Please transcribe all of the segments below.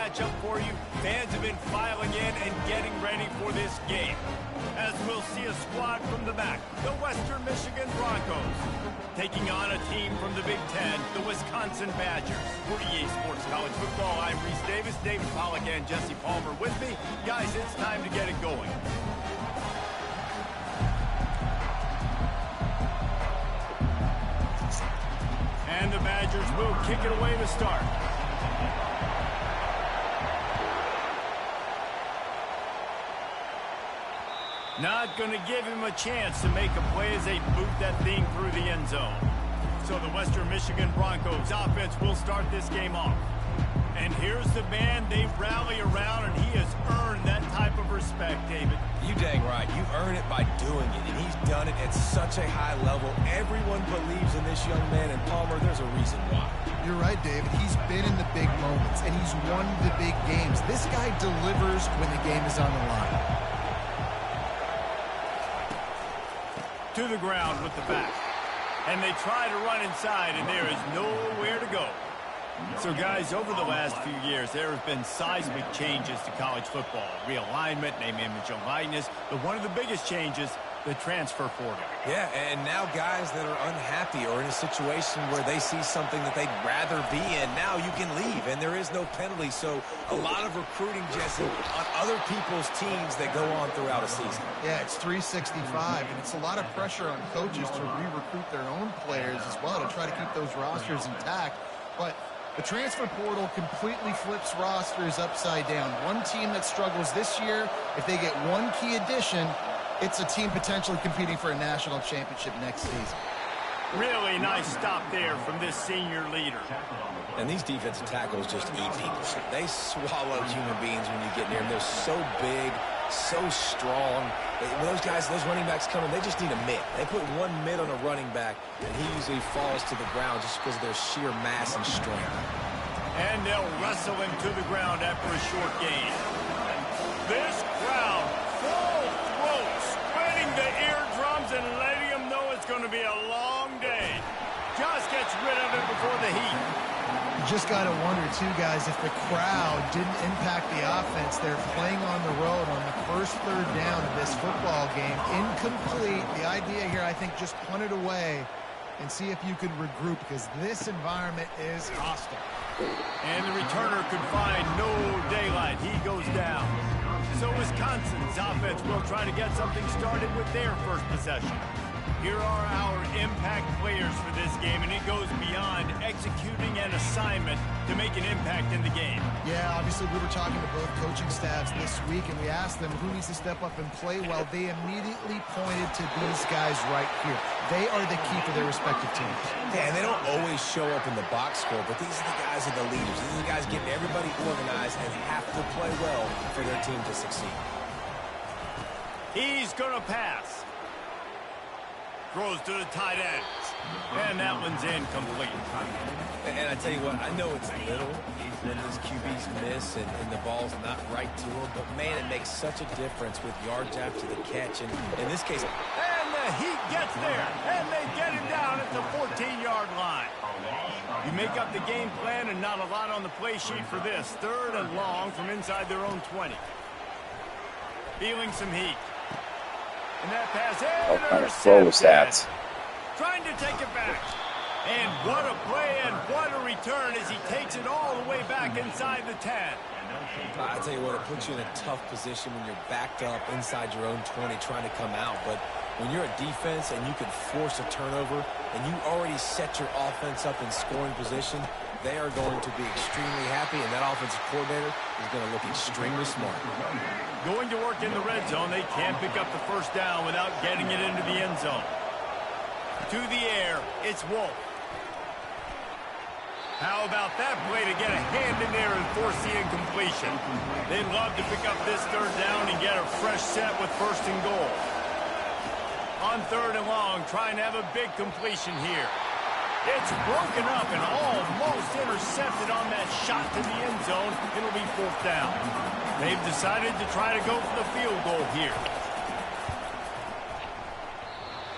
matchup for you. Fans have been filing in and getting ready for this game. As we'll see a squad from the back, the Western Michigan Broncos, taking on a team from the Big Ten, the Wisconsin Badgers. For EA Sports College Football, I'm Reese Davis, David Pollack, and Jesse Palmer with me. Guys, it's time to get it going. And the Badgers will kick it away to start. Not going to give him a chance to make a play as they boot that thing through the end zone. So the Western Michigan Broncos offense will start this game off. And here's the man they rally around, and he has earned that type of respect, David. You dang right. You earn it by doing it, and he's done it at such a high level. Everyone believes in this young man, and Palmer, there's a reason why. You're right, David. He's been in the big moments, and he's won the big games. This guy delivers when the game is on the line. To the ground with the back. And they try to run inside, and there is nowhere to go. So, guys, over the last few years, there have been seismic changes to college football. Realignment, name, image, and likeness. But one of the biggest changes, the transfer portal. Yeah, and now guys that are unhappy or in a situation where they see something that they'd rather be in, now you can leave, and there is no penalty. So a lot of recruiting, Jesse, on other people's teams that go on throughout a season. Yeah, it's 365, and it's a lot of pressure on coaches to re-recruit their own players as well to try to keep those rosters intact. But the transfer portal completely flips rosters upside down. One team that struggles this year, if they get one key addition, it's a team potentially competing for a national championship next season. Really nice stop there from this senior leader. And these defensive tackles just eat people. They swallow human beings when you get near them. They're so big, so strong. When those guys, those running backs come in, they just need a mid. They put one mid on a running back, and he usually falls to the ground just because of their sheer mass and strength. And they'll wrestle him to the ground after a short gain. This crowd, full throat, spreading the eardrums and letting them know it's going to be a long day. Just gets rid of it before the heat. You just got to wonder, too, guys, if the crowd didn't impact the offense. They're playing on the road on the first third down of this football game. Incomplete. The idea here, I think, just punt it away and see if you can regroup, because this environment is hostile. And the returner could find no daylight. He goes down. So Wisconsin's offense will try to get something started with their first possession. Here are our impact players for this game, and it goes beyond executing an assignment to make an impact in the game. Yeah, obviously we were talking to both coaching staffs this week, and we asked them who needs to step up and play well. They immediately pointed to these guys right here. They are the key for their respective teams. Yeah, and they don't always show up in the box score, but these are the guys that are the leaders. These are the guys getting everybody organized and have to play well for their team to succeed. He's going to pass. Throws to the tight end. And that one's incomplete. And I tell you what, I know it's little when these QBs miss and the ball's not right to them, but man, it makes such a difference with yards after the catch. And in this case, and the Heat gets there, and they get him down at the 14-yard line. You make up the game plan, and not a lot on the play sheet for this. Third and long from inside their own 20. Feeling some heat. And that pass, What kind of throw was that? Trying to take it back. And what a play and what a return as he takes it all the way back inside the 10. I tell you what, it puts you in a tough position when you're backed up inside your own 20 trying to come out. But when you're a defense and you can force a turnover and you already set your offense up in scoring position, they are going to be extremely happy, and that offensive coordinator is going to look extremely smart. Going to work in the red zone. They can't pick up the first down without getting it into the end zone. To the air, it's Wolf. How about that play to get a hand in there and force the incompletion? They'd love to pick up this third down and get a fresh set with first and goal. On third and long, trying to have a big completion here. It's broken up and almost intercepted on that shot to the end zone. It'll be fourth down. They've decided to try to go for the field goal here.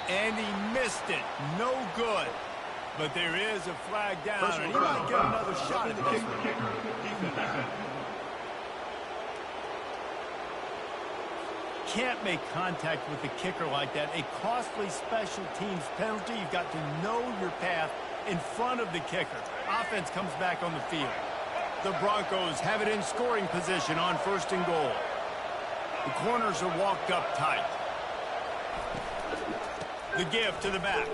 And he missed it. No good. But there is a flag down, and he might get another shot at this one. can't make contact with the kicker like that. A costly special teams penalty. You've got to know your path in front of the kicker. Offense comes back on the field. The Broncos have it in scoring position on 1st and goal. The corners are walked up tight. The give to the back.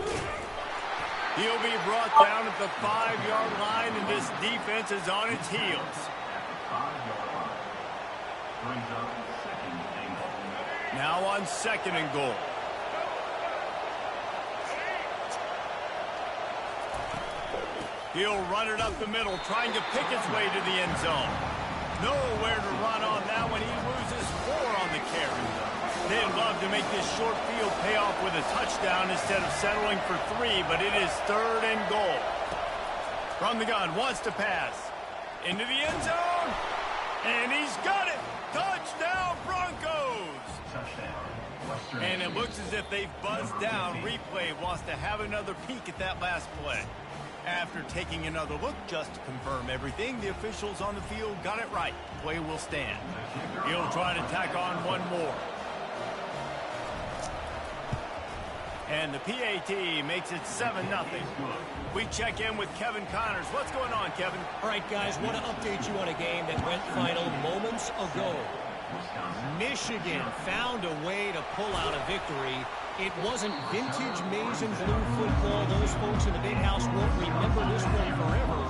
He'll be brought down at the 5-yard line, and this defense is on its heels. Now on 2nd and goal. He'll run it up the middle, trying to pick his way to the end zone. Nowhere to run on that one. He loses 4 on the carry. They'd love to make this short field pay off with a touchdown instead of settling for 3, but it is 3rd and goal. From the gun, wants to pass. Into the end zone. And he's got it. Touchdown, Broncos. And it looks as if they've buzzed down. Replay wants to have another peek at that last play. After taking another look just to confirm everything, the officials on the field got it right. Play will stand. He'll try to tack on one more. And the PAT makes it 7-0. We check in with Kevin Connors. What's going on, Kevin? All right, guys, want to update you on a game that went final moments ago. Michigan found a way to pull out a victory. It wasn't vintage maize and blue football. Those folks in the big house won't remember this one forever,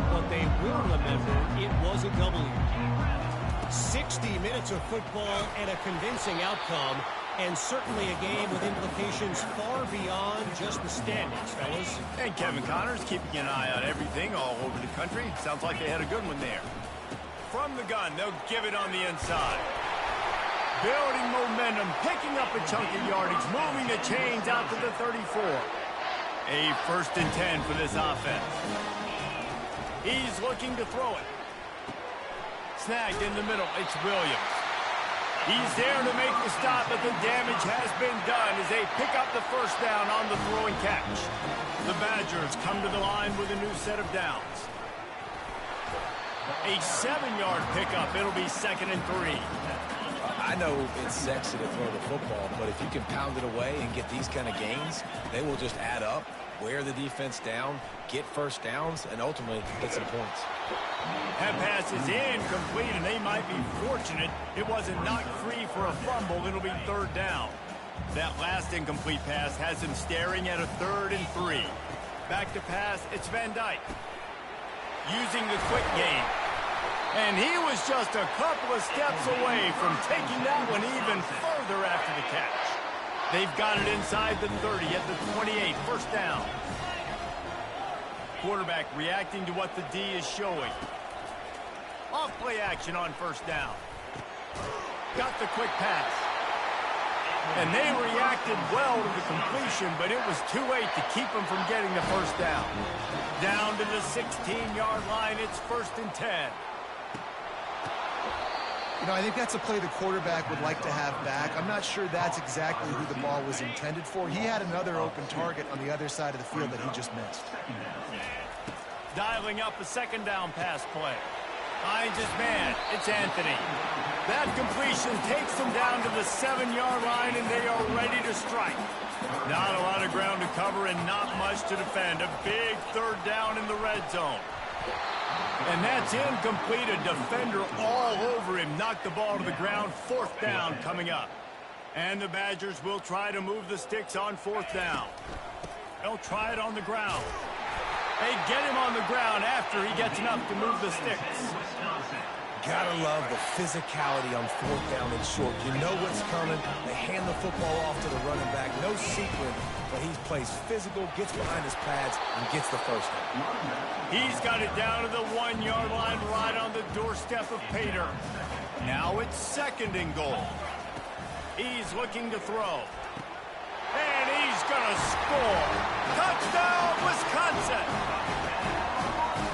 but they will remember it was a W. 60 minutes of football and a convincing outcome, and certainly a game with implications far beyond just the standings, fellas. And Kevin Connors keeping an eye on everything all over the country. Sounds like they had a good one there. From the gun, they'll give it on the inside. Building momentum, picking up a chunk of yardage, moving the chains out to the 34. A 1st and 10 for this offense. He's looking to throw it. Snagged in the middle, it's Williams. He's there to make the stop, but the damage has been done as they pick up the 1st down on the throw and catch. The Badgers come to the line with a new set of downs. A 7-yard pickup. It'll be 2nd and 3. I know it's sexy to throw the football, but if you can pound it away and get these kind of gains, they will just add up, wear the defense down, get 1st downs, and ultimately get some points. That pass is incomplete, and they might be fortunate it wasn't knocked free for a fumble. It'll be 3rd down. That last incomplete pass has him staring at a 3rd and 3. Back to pass, it's Van Dyke. Using the quick game. And he was just a couple of steps away from taking that one even further after the catch. They've got it inside the 30 at the 28, 1st down. Quarterback reacting to what the D is showing. Off play action on 1st down. Got the quick pass. And they reacted well to the completion, but it was too late to keep them from getting the 1st down. Down to the 16-yard line, it's 1st and 10. You know, I think that's a play the quarterback would like to have back. I'm not sure that's exactly who the ball was intended for. He had another open target on the other side of the field that he just missed. Dialing up a 2nd down pass play. Finds his man. It's Anthony. That completion takes them down to the 7-yard line, and they are ready to strike. Not a lot of ground to cover and not much to defend. A big 3rd down in the red zone. And that's incomplete. A defender all over him. Knocked the ball to the ground. 4th down coming up. And the Badgers will try to move the sticks on 4th down. They'll try it on the ground. They get him on the ground after he gets enough to move the sticks. Gotta love the physicality on 4th down and short. You know what's coming. They hand the football off to the running back. No secret, but he plays physical, gets behind his pads, and gets the 1st down. He's got it down to the 1-yard line right on the doorstep of Pater. Now it's 2nd and goal. He's looking to throw. And he's going to score. Touchdown, Wisconsin.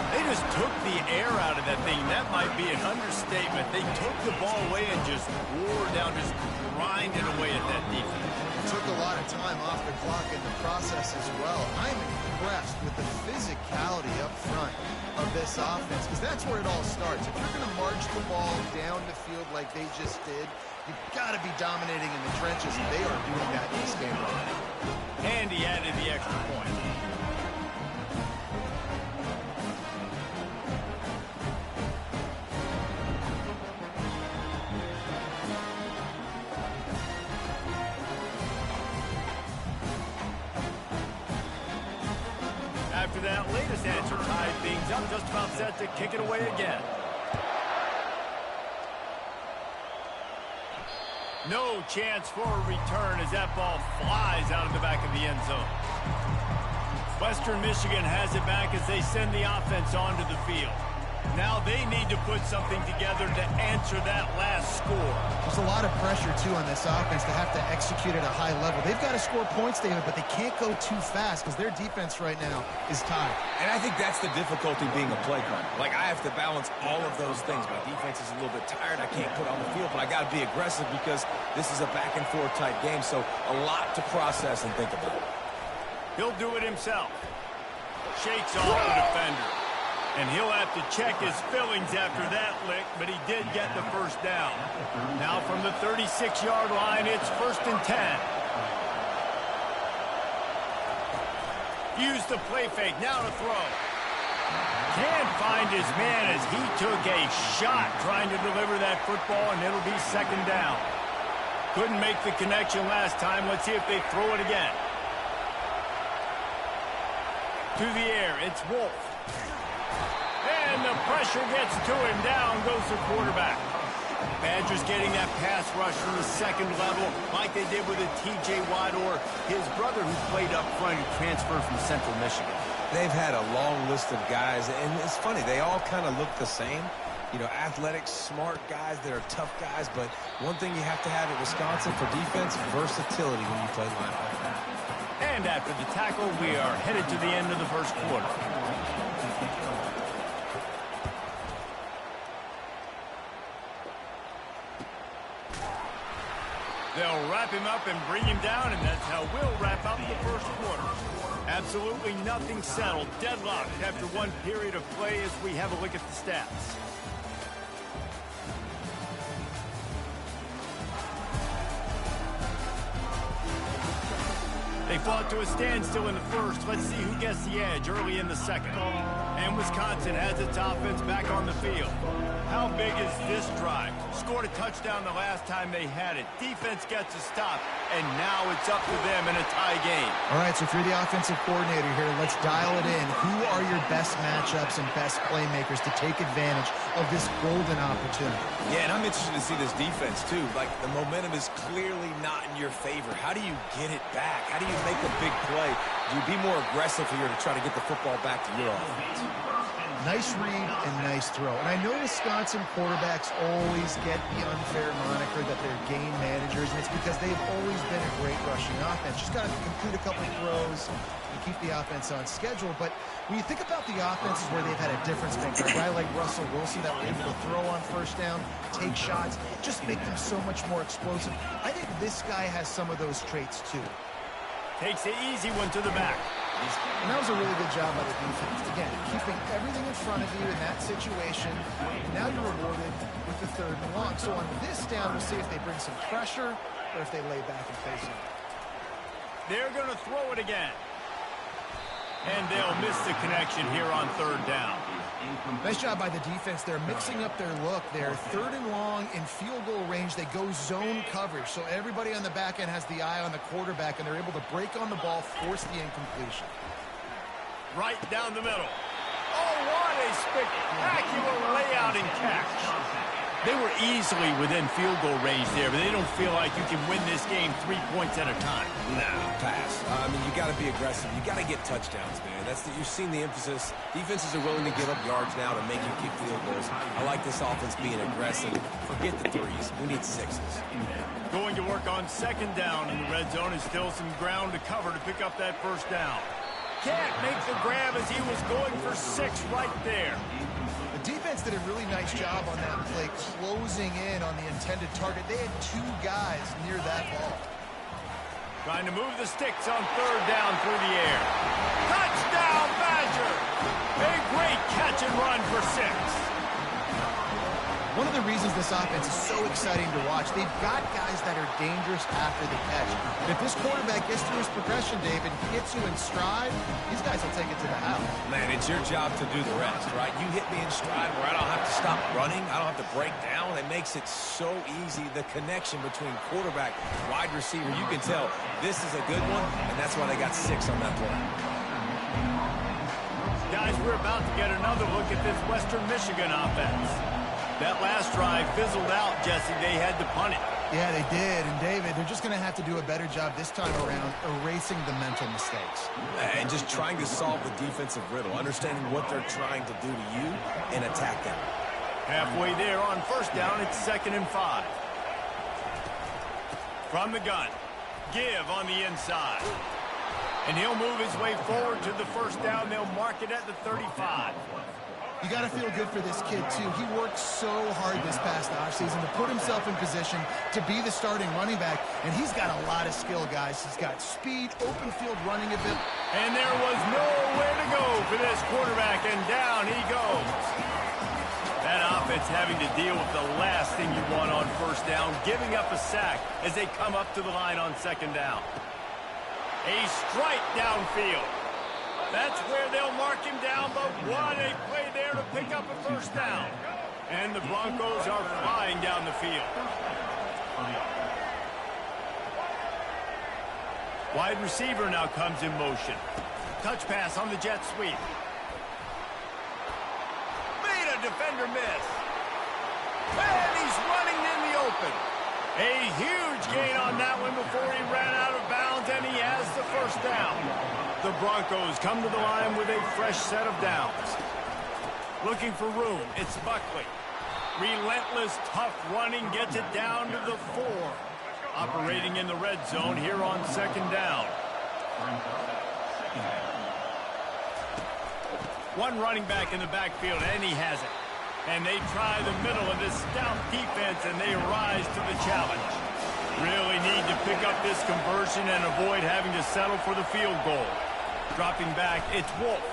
They just took the air out of that thing. That might be an understatement. They took the ball away and just wore down, just grinded away at that defense. Took a lot of time off the clock in the process as well. I'm impressed with the physicality up front of this offense, because that's where it all starts. If you're going to march the ball down the field like they just did, you've got to be dominating in the trenches, and they are doing that in this game right now. And he added the extra point. After that latest answer tied things up, just about set to kick it away again. No chance for a return as that ball flies out of the back of the end zone. Western Michigan has it back as they send the offense onto the field. Now they need to put something together to answer that last score. There's a lot of pressure, too, on this offense to have to execute at a high level. They've got to score points, David, but they can't go too fast because their defense right now is tied. And I think that's the difficulty being a play caller. Like, I have to balance all of those things. My defense is a little bit tired. I can't put on the field, but I got to be aggressive because this is a back-and-forth type game, so a lot to process and think about. He'll do it himself. Shakes off the defender. And he'll have to check his fillings after that lick, but he did get the first down. Now from the 36-yard line, it's 1st and 10. Use the play fake, now to throw. Can't find his man as he took a shot trying to deliver that football, and it'll be 2nd down. Couldn't make the connection last time. Let's see if they throw it again. To the air, it's Wolf. And the pressure gets to him. Down goes the quarterback. Badgers getting that pass rush from the 2nd level like they did with a T.J. Watt or his brother who played up front who transferred from Central Michigan. They've had a long list of guys, and it's funny, they all kind of look the same. You know, athletic, smart guys that are tough guys, but one thing you have to have at Wisconsin for defense, versatility when you play linebacker. And after the tackle, we are headed to the end of the 1st quarter. They'll wrap him up and bring him down, and that's how we'll wrap up the 1st quarter. Absolutely nothing settled. Deadlocked after one period of play as we have a look at the stats. They fought to a standstill in the 1st. Let's see who gets the edge early in the 2nd. And Wisconsin has its offense back on the field. How big is this drive? Scored a touchdown the last time they had it. Defense gets a stop, and now it's up to them in a tie game. All right, so if you're the offensive coordinator here, let's dial it in. Who are your best matchups and best playmakers to take advantage of this golden opportunity? Yeah, and I'm interested to see this defense, too. Like, the momentum is clearly not in your favor. How do you get it back? How do you make a big play? Do you be more aggressive here to try to get the football back to your offense? Nice read and nice throw. And I know Wisconsin quarterbacks always get the unfair moniker that they're game managers, and it's because they've always been a great rushing offense. Just got to complete a couple throws and keep the offense on schedule. But when you think about the offenses where they've had a difference maker, a guy like Russell Wilson that were able to throw on 1st down, take shots, just make them so much more explosive. I think this guy has some of those traits too. Takes the easy one to the back. And that was a really good job by the defense. Again, keeping everything in front of you in that situation. Now you're rewarded with the 3rd and long. So on this down, we'll see if they bring some pressure or if they lay back and face it. They're going to throw it again. And they'll miss the connection here on 3rd down. Nice job by the defense. They're mixing up their look. They're 3rd and long in field goal range. They go zone coverage. So everybody on the back end has the eye on the quarterback, and they're able to break on the ball, force the incompletion. Right down the middle. Oh, what a spectacular layout and catch. They were easily within field goal range there, but they don't feel like you can win this game 3 points at a time. No, pass. I mean, you got to be aggressive. You got to get touchdowns, man. You've seen the emphasis. Defenses are willing to give up yards now to make you kick field goals. I like this offense being aggressive. Forget the 3s. We need 6s. Going to work on 2nd down, and the red zone is still some ground to cover to pick up that 1st down. can't make the grab as he was going for 6 right there. The defense did a really nice job on that play, closing in on the intended target. They had 2 guys near that ball. Trying to move the sticks on 3rd down through the air. Touchdown, Badger! A great catch and run for 6. One of the reasons this offense is so exciting to watch, they've got guys that are dangerous after the catch. And if this quarterback gets through his progression, David, hits you in stride, these guys will take it to the house. Man, it's your job to do the rest, right? You hit me in stride where I don't have to stop running. I don't have to break down. It makes it so easy. The connection between quarterback, wide receiver, you can tell this is a good one, and that's why they got 6 on that play. Guys, we're about to get another look at this Western Michigan offense. That last drive fizzled out, Jesse. They had to punt it. Yeah, they did. And, David, they're just going to have to do a better job this time around erasing the mental mistakes. And just trying to solve the defensive riddle, understanding what they're trying to do to you and attack them. Halfway there on 1st down, it's 2nd and 5. From the gun, Give on the inside. And he'll move his way forward to the 1st down. They'll mark it at the 35. You got to feel good for this kid, too. He worked so hard this past offseason to put himself in position to be the starting running back, and he's got a lot of skill, guys. He's got speed, open field running ability. And there was nowhere to go for this quarterback, and down he goes. That offense having to deal with the last thing you want on 1st down, giving up a sack as they come up to the line on 2nd down. A strike downfield. That's where they'll mark him down, but what a play there to pick up a 1st down. And the Broncos are flying down the field. Wide receiver now comes in motion. Touch pass on the jet sweep. Made a defender miss. And he's running in the open. A huge gain on that one before he ran out of bounds, and he has the 1st down. The Broncos come to the line with a fresh set of downs. Looking for room, it's Buckley. Relentless, tough running gets it down to the 4. Operating in the red zone here on 2nd down. One running back in the backfield, and he has it. And they try the middle of this stout defense, and they rise to the challenge. Really need to pick up this conversion and avoid having to settle for the field goal. Dropping back, it's Wolf.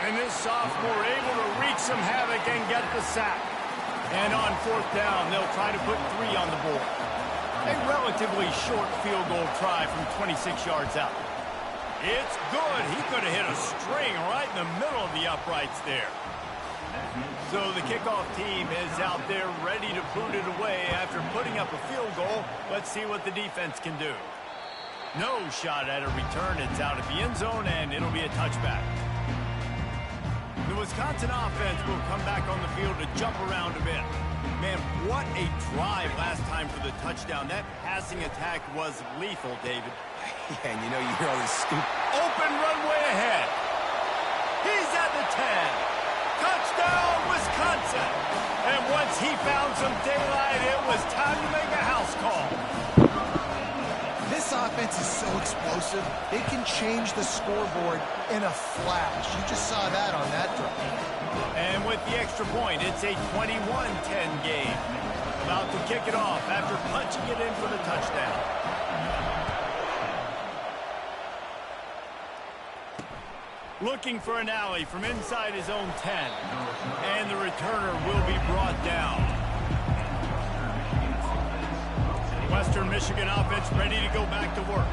And this sophomore able to wreak some havoc and get the sack. And on 4th down, they'll try to put 3 on the board. A relatively short field goal try from 26 yards out. It's good. He could have hit a string right in the middle of the uprights there. So the kickoff team is out there ready to boot it away after putting up a field goal. Let's see what the defense can do. No shot at a return. It's out at the end zone, and it'll be a touchback. The Wisconsin offense will come back on the field to jump around a bit. Man, what a drive last time for the touchdown. That passing attack was lethal, David. Yeah, and you know, you hear all this scoop. Open runway ahead. He's at the 10. Touchdown, Wisconsin. And once he found some daylight, it was time to make a house call. This offense is so explosive, it can change the scoreboard in a flash. You just saw that on that drive. And with the extra point, it's a 21-10 game. About to kick it off after punching it in for the touchdown. Looking for an alley from inside his own 10. And the returner will be brought down. Western Michigan offense ready to go back to work.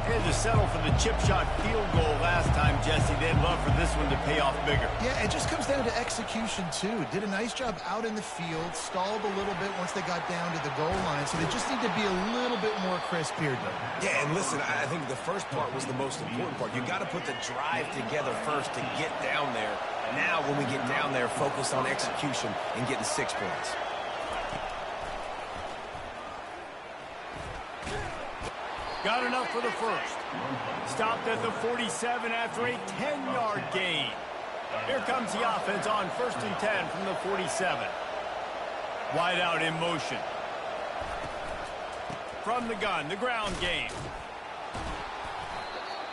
They had to settle for the chip shot field goal last time, Jesse. They'd love for this one to pay off bigger. Yeah, it just comes down to execution, too. Did a nice job out in the field, stalled a little bit once they got down to the goal line, so they just need to be a little bit more crisp here, though. Yeah, and listen, I think the first part was the most important part. You got to put the drive together first to get down there. Now, when we get down there, focus on execution and getting 6 points. Got enough for the first. Stopped at the 47 after a 10-yard gain. Here comes the offense on 1st and 10 from the 47. Wide out in motion. From the gun, the ground game.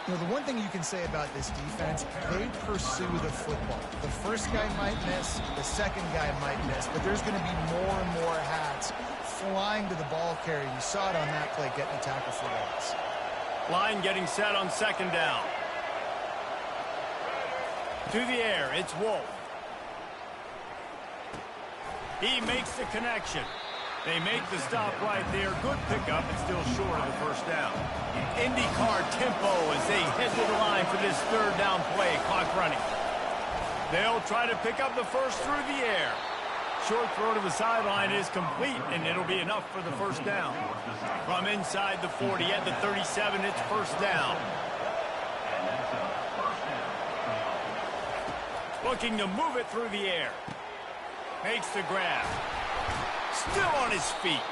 You know, the one thing you can say about this defense, they pursue the football. The first guy might miss, the second guy might miss, but there's going to be more and more hats flying to the ball carrier. You saw it on that play, getting a tackle for loss. Line getting set on second down. To the air, it's Wolf. He makes the connection. They make the stop right there. Good pickup, but still short of the first down. IndyCar tempo as they head to the line for this third down play. Clock running. They'll try to pick up the first through the air. Short throw to the sideline is complete, and it'll be enough for the first down. From inside the 40 at the 37, it's first down. Looking to move it through the air. Makes the grab. Still on his feet.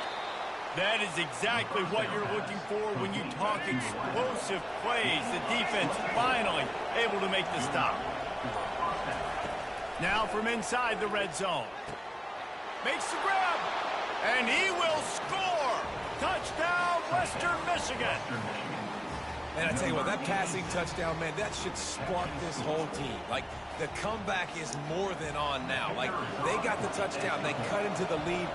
That is exactly what you're looking for when you talk explosive plays. The defense finally able to make the stop. Now from inside the red zone. Makes the grab. And he will score. Touchdown, Western Michigan. And I tell you what, that passing touchdown, man, that should spark this whole team. Like, the comeback is more than on now. Like, they got the touchdown. They cut into the lead.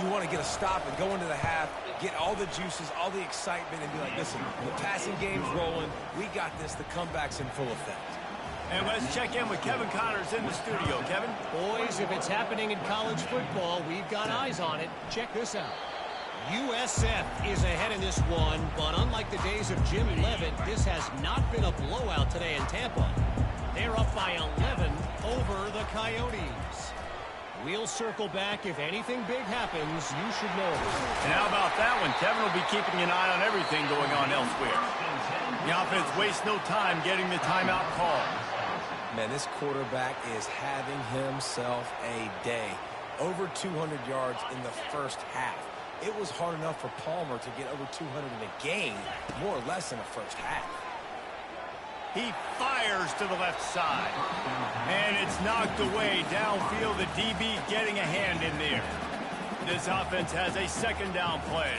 You want to get a stop and go into the half, get all the juices, all the excitement, and be like, listen, the passing game's rolling. We got this. The comeback's in full effect. And let's check in with Kevin Connors in the studio. Kevin? Boys, if it's happening in college football, we've got eyes on it. Check this out. USF is ahead in this one, but unlike the days of Jim Leavitt, this has not been a blowout today in Tampa. They're up by 11 over the Coyotes. We'll circle back. If anything big happens, you should know it. And how about that one? Kevin will be keeping an eye on everything going on elsewhere. The offense wastes no time getting the timeout call. Man, this quarterback is having himself a day. Over 200 yards in the first half. It was hard enough for Palmer to get over 200 in a game, more or less in the first half. He fires to the left side. And it's knocked away downfield. The DB getting a hand in there. This offense has a second down play.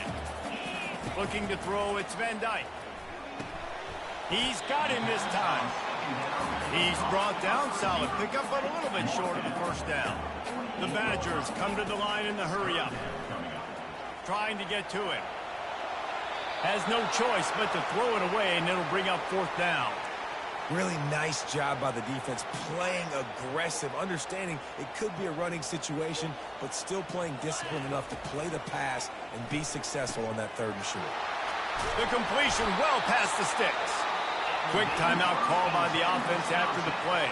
Looking to throw, it's Van Dyke. He's got him this time. He's brought down, solid pickup, but a little bit short of the first down. The Badgers come to the line in the hurry-up. Trying to get to it. Has no choice but to throw it away, and it'll bring up fourth down. Really nice job by the defense, playing aggressive, understanding it could be a running situation, but still playing disciplined enough to play the pass and be successful on that third and short. The completion well past the sticks. Quick timeout call by the offense after the play.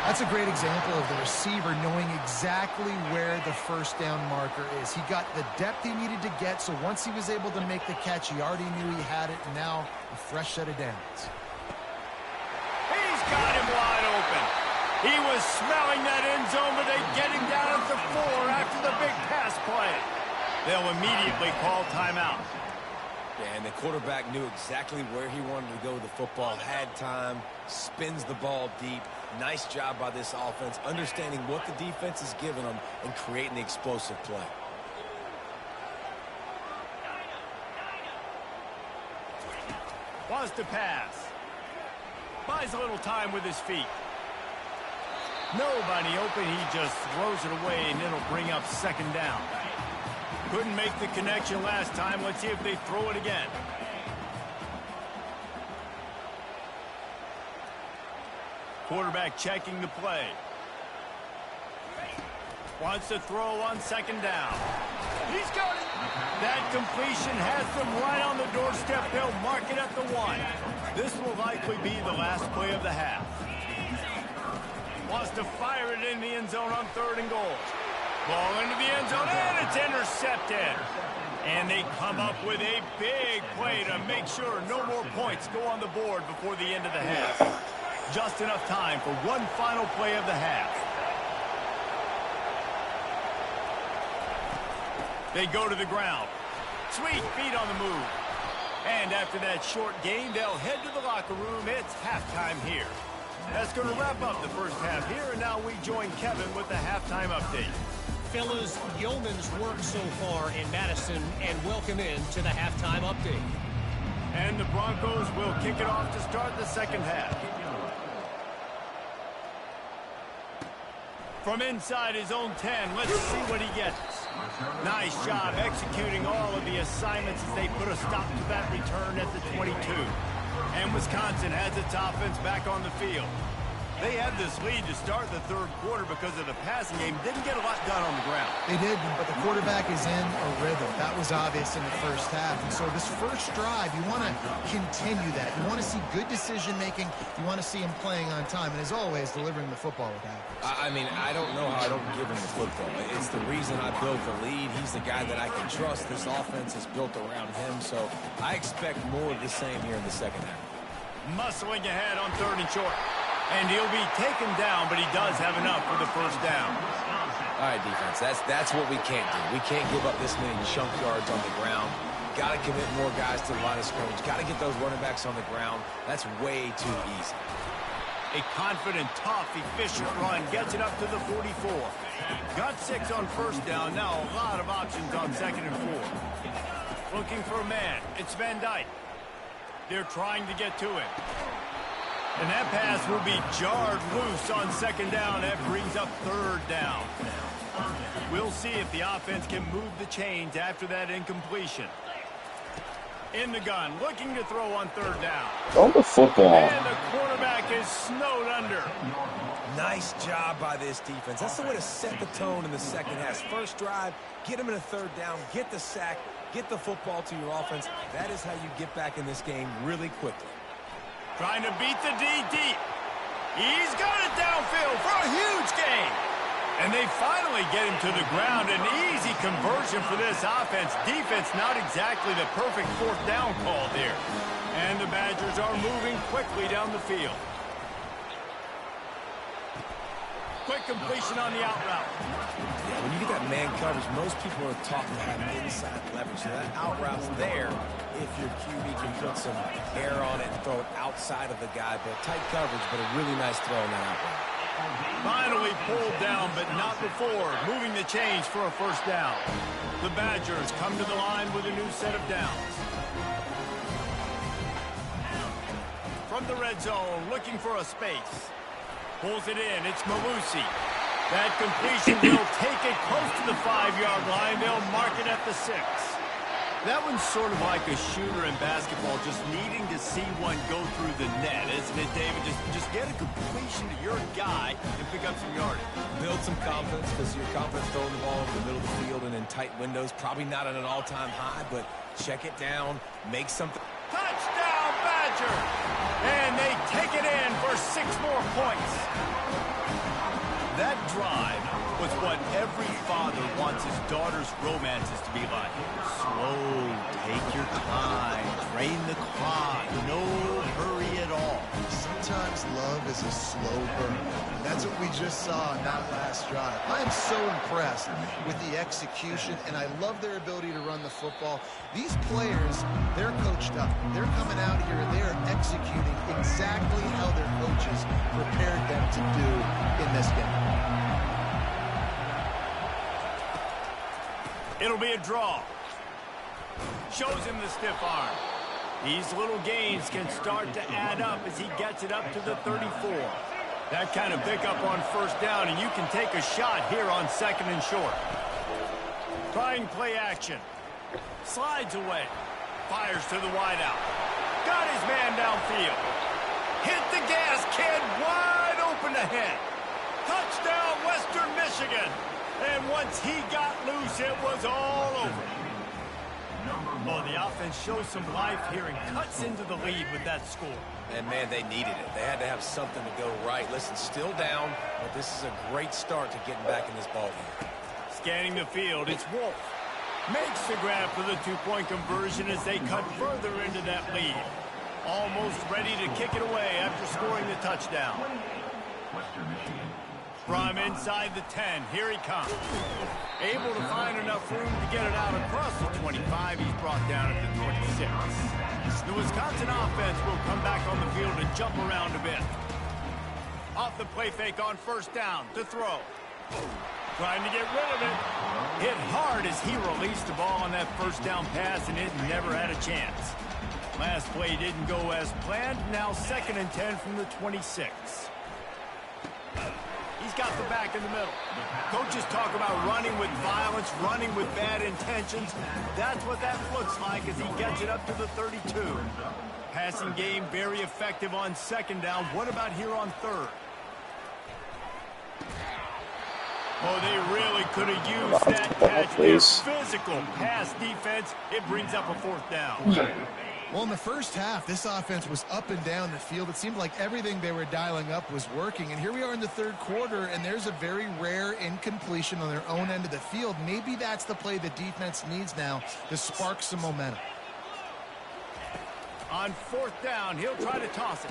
That's a great example of the receiver knowing exactly where the first down marker is. He got the depth he needed to get, so once he was able to make the catch, he already knew he had it, and now a fresh set of downs. He's got him wide open. He was smelling that end zone, but they get him down at the 4 after the big pass play. They'll immediately call timeout. Yeah, and the quarterback knew exactly where he wanted to go with the football, had time, spins the ball deep. Nice job by this offense, understanding what the defense is giving them and creating the explosive play. Wants to pass. Buys a little time with his feet. Nobody open. He just throws it away, and it'll bring up second down. Couldn't make the connection last time. Let's see if they throw it again. Quarterback checking the play. Wants to throw on second down. He's got it. That completion has them right on the doorstep. They'll mark it at the 1. This will likely be the last play of the half. Wants to fire it in the end zone on third and goal. Ball into the end zone, and it's intercepted. And they come up with a big play to make sure no more points go on the board before the end of the half. Just enough time for one final play of the half. They go to the ground. Sweet feet on the move. And after that short gain, they'll head to the locker room. It's halftime here. That's going to wrap up the first half here, and now we join Kevin with the halftime update. Fellas, yeoman's work so far in Madison, and welcome in to the halftime update. And the Broncos will kick it off to start the second half. From inside his own 10, let's see what he gets. Nice job executing all of the assignments as they put a stop to that return at the 22. And Wisconsin has its offense back on the field. They had this lead to start the third quarter because of the passing game. Didn't get a lot done on the ground. They did, but the quarterback is in a rhythm. That was obvious in the first half. And so this first drive, you want to continue that. You want to see good decision-making. You want to see him playing on time. And as always, delivering the football with accuracy. I mean, I don't know how I don't give him the football. It's the reason I built the lead. He's the guy that I can trust. This offense is built around him. So I expect more of the same here in the second half. Muscling ahead on 3rd and short. And he'll be taken down, but he does have enough for the first down. All right, defense, that's what we can't do. We can't give up this many chunk yards on the ground. Got to commit more guys to the line of scrimmage. Got to get those running backs on the ground. That's way too easy. A confident, tough, efficient run gets it up to the 44. Got 6 on first down. Now a lot of options on 2nd and 4. Looking for a man. It's Van Dyke. They're trying to get to him. And that pass will be jarred loose on 2nd down. That brings up 3rd down. We'll see if the offense can move the chains after that incompletion. In the gun, looking to throw on 3rd down. Throw the football. And the quarterback is snowed under. Nice job by this defense. That's the way to set the tone in the second half. First drive, get them in a 3rd down, get the sack, get the football to your offense. That is how you get back in this game really quickly. Trying to beat the D deep. He's got it downfield for a huge gain. And they finally get him to the ground. An easy conversion for this offense. Defense not exactly the perfect 4th down call there. And the Badgers are moving quickly down the field. Quick completion on the out route. Yeah, when you get that man coverage, most people are talking about inside leverage. So that out route's there if your QB can put some air on it and throw it outside of the guy. But tight coverage, but a really nice throw in that out route. Finally pulled down, but not before. Moving the chains for a first down. The Badgers come to the line with a new set of downs. From the red zone, looking for a space. Pulls it in. It's Malusi. That completion will take it close to the 5-yard line. They'll mark it at the 6. That one's sort of like a shooter in basketball, just needing to see one go through the net, isn't it, David? Just get a completion to your guy and pick up some yardage. Build some confidence, because your confidence throwing the ball over the middle of the field and in tight windows, probably not at an all-time high, but check it down, make something. Touchdown, Badger! And they take it in for 6 more points. That drive was what every father wants his daughter's romances to be like. Slow, take your time, drain the clock, no hurry at all. Sometimes love is a slow burn. And that's what we just saw in that last drive. I am so impressed with the execution, and I love their ability to run the football. These players, they're coached up. They're coming out here and they're executing exactly how their coaches prepared them to do in this game. It'll be a draw. Shows him the stiff arm. These little gains can start to add up as he gets it up to the 34. That kind of pickup on first down, and you can take a shot here on 2nd and short. Trying play action. Slides away. Fires to the wideout. Got his man downfield. Hit the gas, kid. Wide open ahead. Touchdown, Western Michigan. And once he got loose, it was all over. Oh, the offense shows some life here and cuts into the lead with that score. And, man, they needed it. They had to have something to go right. Listen, still down, but this is a great start to getting back in this ball game. Scanning the field, it's Wolf. Makes the grab for the 2-point conversion as they cut further into that lead. Almost ready to kick it away after scoring the touchdown. From inside the 10, here he comes. Able to find enough room to get it out across the 25. He's brought down at the 26. The Wisconsin offense will come back on the field and jump around a bit. Off the play fake on first down to throw. Trying to get rid of it. Hit hard as he released the ball on that first down pass, and it never had a chance. Last play didn't go as planned. Now 2nd and 10 from the 26. He's got the back in the middle. Coaches talk about running with violence, running with bad intentions. That's what that looks like as he gets it up to the 32. Passing game very effective on 2nd down. What about here on 3rd? Oh, they really could have used that catch. Their physical pass defense, it brings up a 4th down. Well, in the first half, this offense was up and down the field. It seemed like everything they were dialing up was working. And here we are in the 3rd quarter, and there's a very rare incompletion on their own end of the field. Maybe that's the play the defense needs now to spark some momentum. On 4th down, he'll try to toss it.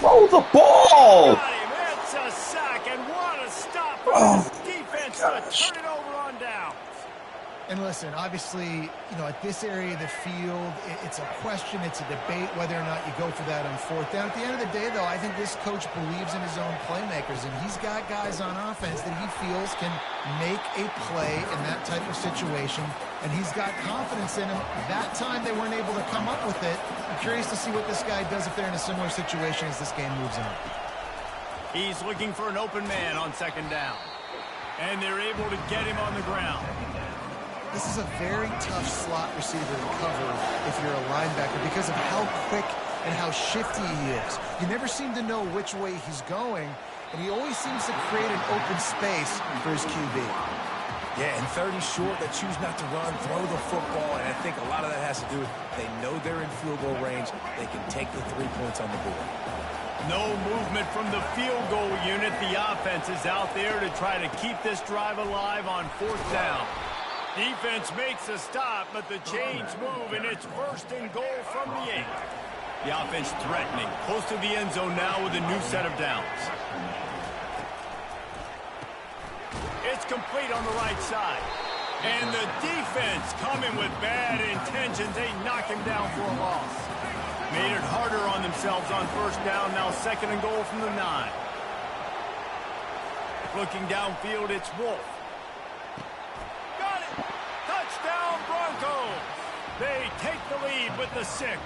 Throw the ball! Got him. It's a sack, and what a stop for this defense to turn it over on down. And listen, obviously, at this area of the field, it's a question, it's a debate whether or not you go for that on 4th down. At the end of the day, though, I think this coach believes in his own playmakers, and he's got guys on offense that he feels can make a play in that type of situation, and he's got confidence in him. That time they weren't able to come up with it. I'm curious to see what this guy does if they're in a similar situation as this game moves on. He's looking for an open man on 2nd down, and they're able to get him on the ground. This is a very tough slot receiver to cover if you're a linebacker because of how quick and how shifty he is. You never seem to know which way he's going, and he always seems to create an open space for his QB. Yeah, and 30 short, they choose not to run, throw the football, and I think a lot of that has to do with they know they're in field goal range. They can take the 3 points on the board. No movement from the field goal unit. The offense is out there to try to keep this drive alive on 4th down. Defense makes a stop, but the chains move, and it's 1st and goal from the 8. The offense threatening, close to the end zone now with a new set of downs. It's complete on the right side. And the defense coming with bad intentions. They knock him down for a loss. Made it harder on themselves on 1st down, now 2nd and goal from the 9. Looking downfield, it's Wolf. Touchdown Broncos! They take the lead with the 6.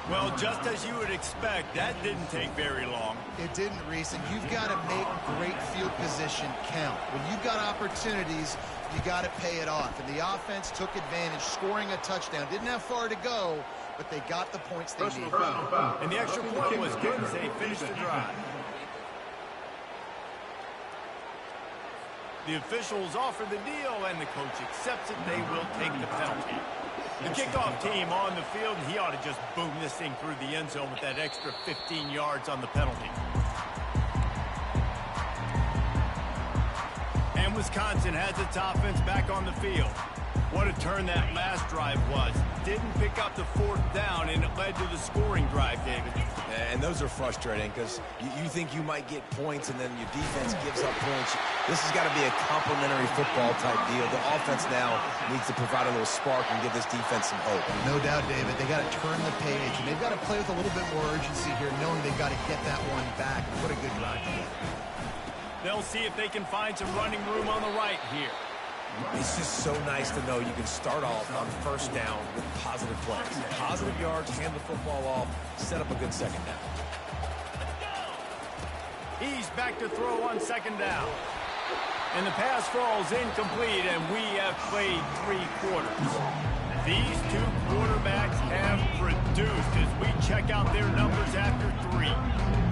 Well, just as you would expect, that didn't take very long. It didn't, Reese, and you've got to make great field position count. When you've got opportunities, you got to pay it off. And the offense took advantage, scoring a touchdown. Didn't have far to go, but they got the points they needed. And the extra point was good as they finished the drive. The officials offer the deal, and the coach accepts it. They will take the penalty. The kickoff team on the field, and he ought to just boom this thing through the end zone with that extra 15 yards on the penalty. And Wisconsin has its offense back on the field. What a turn that last drive was. Didn't pick up the 4th down, and it led to the scoring drive, David. And those are frustrating because you think you might get points and then your defense gives up points. This has got to be a complementary football type deal. The offense now needs to provide a little spark and give this defense some hope. No doubt, David. They got to turn the page, and they've got to play with a little bit more urgency here, knowing they've got to get that one back. What a good drive together. They'll see if they can find some running room on the right here. It's just so nice to know you can start off on 1st down with positive plays. Positive yards, hand the football off, set up a good 2nd down. He's back to throw on 2nd down. And the pass falls incomplete, and we have played 3 quarters. These 2 quarterbacks have produced as we check out their numbers after 3.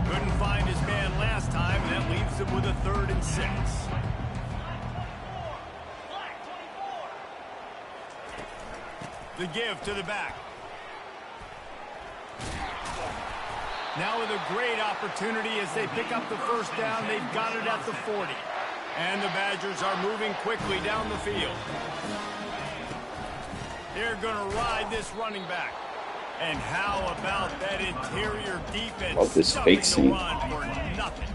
Couldn't find his man last time, and that leaves him with a 3rd and 6. The give to the back. Now with a great opportunity as they pick up the 1st down. They've got it at the 40. And the Badgers are moving quickly down the field. They're going to ride this running back. And how about that interior defense? Love this stopping fake the seam. run for nothing.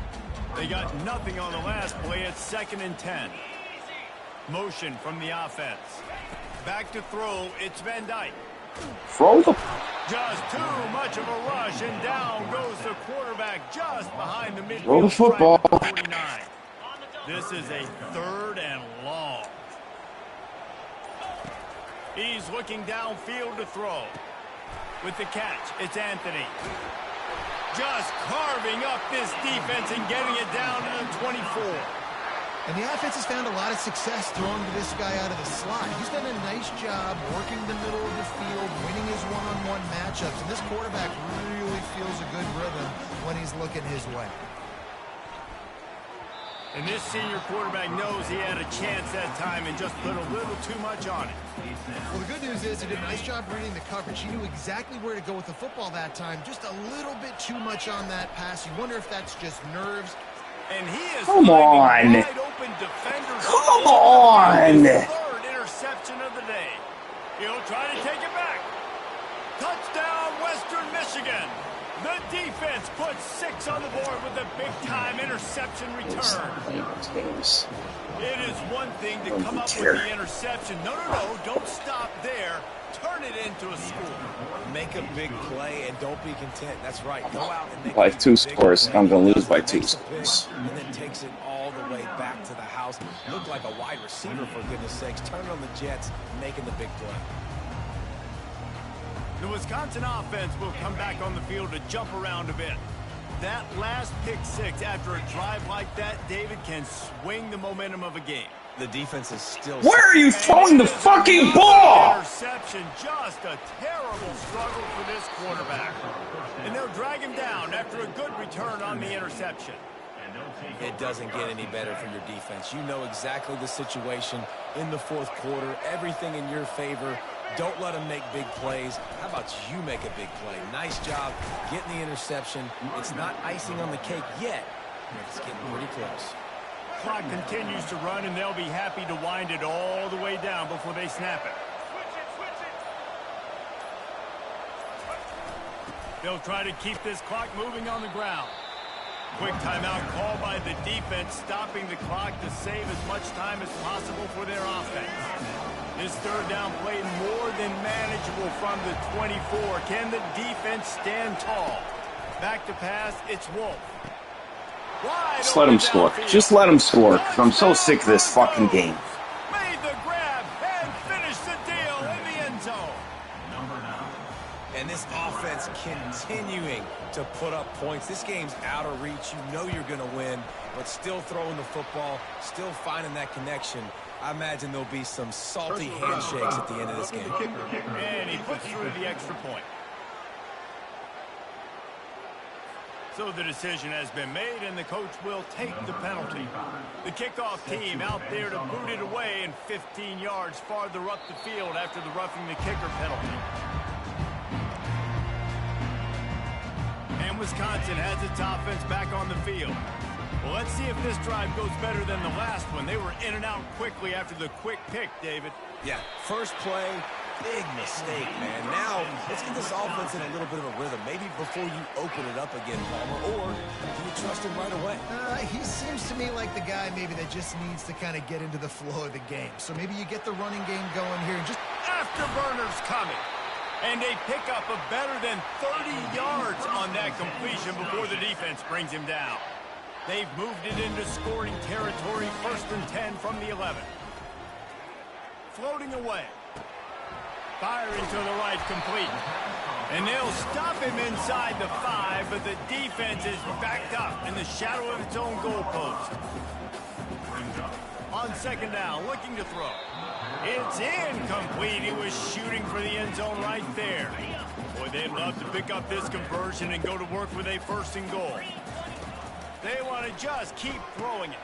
They got nothing on the last play. It's 2nd and 10. Motion from the offense. Back to throw, it's Van Dyke. Throw the... Just too much of a rush, and down goes the quarterback just behind the midfield. Throw the football. stripe at the 49. This is a 3rd and long. He's looking downfield to throw. With the catch, it's Anthony. Just carving up this defense and getting it down to the 24. And the offense has found a lot of success throwing to this guy out of the slot. He's done a nice job working the middle of the field, winning his one-on-one matchups. And this quarterback really feels a good rhythm when he's looking his way. And this senior quarterback knows he had a chance that time and just put a little too much on it. Well, the good news is he did a nice job reading the coverage. He knew exactly where to go with the football that time. Just a little bit too much on that pass. You wonder if that's just nerves. And he is Come on. wide open defenders. Come on. Third interception of the day. He'll try to take it back. Touchdown, Western Michigan. The defense puts 6 on the board with a big-time interception return. It is one thing to come up with the interception. No, don't stop there. Turn it into a score. Make a big play and don't be content. That's right. Go out and make By a 2 big scores, play. I'm going to lose by Makes 2 a scores. pick And then takes it all the way back to the house. Looked like a wide receiver, for goodness sakes. Turn on the Jets, making the big play. The Wisconsin offense will come back on the field to jump around a bit. That last pick 6 after a drive like that, David, can swing the momentum of a game. The defense is still... Where are you throwing the fucking ball? Interception, just a terrible struggle for this quarterback. And they'll drag him down after a good return on the interception. It doesn't get any better for your defense. You know exactly the situation in the fourth quarter. Everything in your favor. Don't let them make big plays. How about you make a big play? Nice job getting the interception. It's not icing on the cake yet, but it's getting pretty close. Clock continues to run, and they'll be happy to wind it all the way down before they snap it. They'll try to keep this clock moving on the ground. Quick timeout called by the defense, stopping the clock to save as much time as possible for their offense. This third down play more than manageable from the 24. Can the defense stand tall? Back to pass, it's Wolf. Just let him score. Just let him score, because I'm so sick of this fucking game. Made the grab and finished the deal in the end zone. And this offense continuing to put up points. This game's out of reach. You know you're going to win, but still throwing the football, still finding that connection. I imagine there'll be some salty handshakes at the end of this game. And he puts through the extra point. So the decision has been made, and the coach will take the penalty. The kickoff team out there to boot it away and 15 yards farther up the field after the roughing the kicker penalty. And Wisconsin has its offense back on the field. Well, let's see if this drive goes better than the last one. They were in and out quickly after the quick pick, David. Yeah, first play, big mistake, man. Now, let's get this offense in a little bit of a rhythm. Maybe before you open it up again, Palmer, or do you trust him right away? He seems to me like the guy maybe that just needs to kind of get into the flow of the game. So maybe you get the running game going here and just... Afterburners coming. And they pick up a better than 30 yards on that completion before the defense brings him down. They've moved it into scoring territory, 1st and 10 from the 11. Floating away. Firing to the right, complete. And they'll stop him inside the 5, but the defense is backed up in the shadow of its own goalpost. On 2nd down, looking to throw. It's incomplete. He was shooting for the end zone right there. Boy, they'd love to pick up this conversion and go to work with a 1st and goal. They want to just keep throwing it.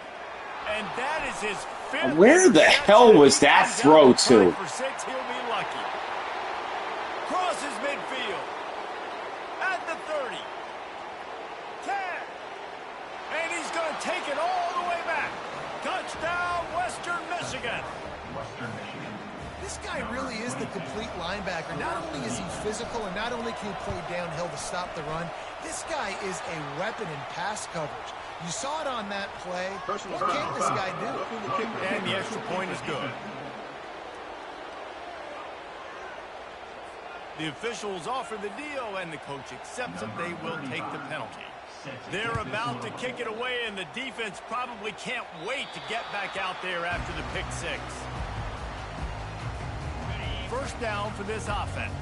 And that is his 5th. Where the hell was that throw to? For 6, he'll be lucky. Crosses midfield. At the 30. 10. And he's going to take it all the way back. Touchdown, Western Michigan. This guy really is the complete linebacker. Not only is he physical and not only can he play downhill to stop the run, this guy is a weapon in pass coverage. You saw it on that play. What can this guy do? And the extra point is good. The officials offer the deal, and the coach accepts it. They will take the penalty. They're about to kick it away, and the defense probably can't wait to get back out there after the pick 6. 1st down for this offense.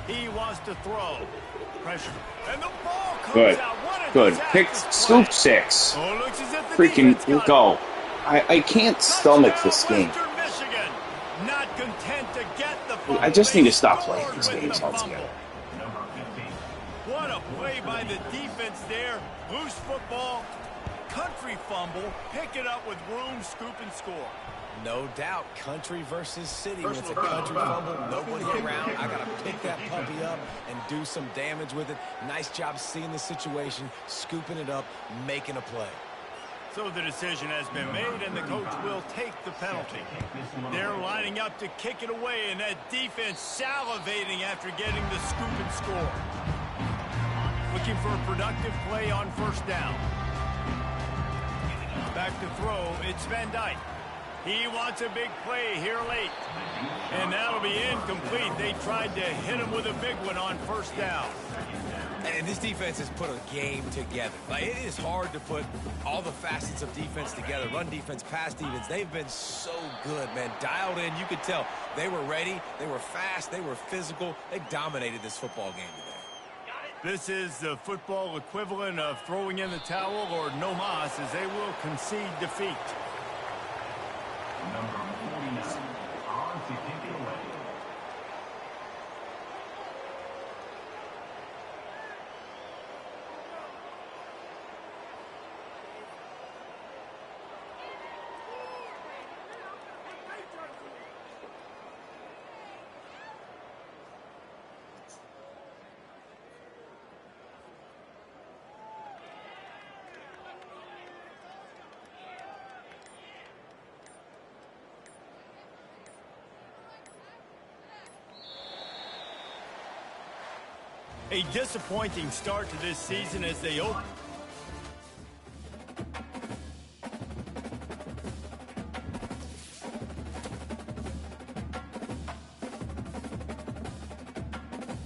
He wants to throw. Pressure. And the ball comes Good. out. What a Good. Pick disastrous scoop play. 6. Oh, looks as if the Freaking defense got go. it. I can't stomach this game. Western Michigan, not content to get the fumble, I just need to they stop scored playing these with games the altogether. fumble. What a play by the defense there. Loose football, country fumble, pick it up with room, scoop and score. No doubt, country versus city. When it's a country fumble, nobody around. I got to pick that puppy up and do some damage with it. Nice job seeing the situation, scooping it up, making a play. So the decision has been made, and the coach will take the penalty. They're lining up to kick it away, and that defense salivating after getting the scoop and score. Looking for a productive play on first down. Back to throw, it's Van Dyke. He wants a big play here late. And that'll be incomplete. They tried to hit him with a big one on first down. And this defense has put a game together. Like, it is hard to put all the facets of defense together. Run defense, pass defense. They've been so good, man. Dialed in. You could tell they were ready. They were fast. They were physical. They dominated this football game today. This is the football equivalent of throwing in the towel or no mas, as they will concede defeat. Number 49, on to kick it away. A disappointing start to this season as they open.